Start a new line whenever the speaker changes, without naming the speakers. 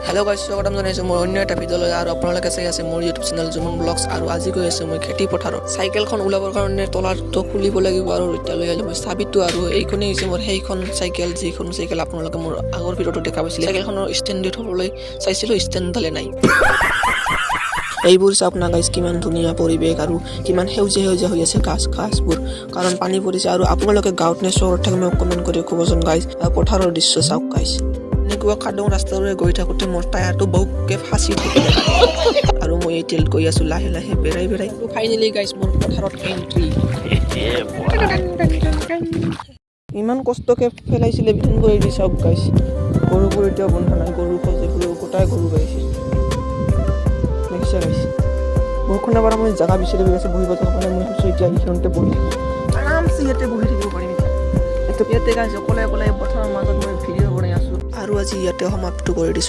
Hello guys स्वागतम जनाइছো মোৰ অন্য এটা ভিডিঅলৈ আৰু আপোনালোকে চাই আছে মোৰ YouTube চেনেল জুমন ব্লগছ আৰু আজি গৈ আছে মই খেতি পথাৰত সাইকেলখন উলাবৰ কাৰণে তলাটো খুলিব লাগিব আৰু এতিয়া লৈ আহিলো মই চাবিটো আৰু এইখনে হৈছে মোৰ সেইখন সাইকেল যিখন সাইকেল আপোনালোকে মোৰ আগৰ ভিডিঅটো দেখা পাইছিল সাইকেলখনৰ ষ্টেণ্ডত হ'বলৈ চাইছিলো ষ্টেণ্ডডালে নাই এইবোৰ চাওক না গাইস কিমান ধুনীয়া পৰিবেশ আৰু কিমান হেউজীয়া হৈ আছে ঘাসবোৰ কাৰণ পানী পৰিছে আৰু আপোনালোকে গাঁৱত নে চহৰত থাকে মোক কমেন্ট কৰি ক'বচোন গাইস পথাৰৰ দৃশ্য চাওক গাইস এনেকুৱা খাডং ৰাস্তাৰে গৈ থাকোতে মোৰ টায়াৰটো বহুকে ফাঁচি থাকিলে আৰু মই এতিয়া গৈ আছো লাহে লাহে বেৰাই ফাইনেলি গাইস মোৰ পথাৰত এন্ট্ৰি ইমান কষ্টকে ফেলাইছিলে বিন কৰি দি চাওক গাইস গৰুবোৰ এতিয়া বন্ধা নাই গৰু খোজে গোটাই গৰু গাইছে দেখিছে গাইস বৰখুনা বাৰ মই জাগা বিচাৰি গৈছে বহিব কাৰণে মই কৈছো এতিয়া এইখনতে বহি আৰামছে ইয়াতে বহি থাকিব পাৰিম এতিয়া গাইস অকলে পথাৰৰ মাজত মই ভিডিঅ' বনাই আছো আৰু আজি ইয়াতে সমাপ্ত কৰি দিছো।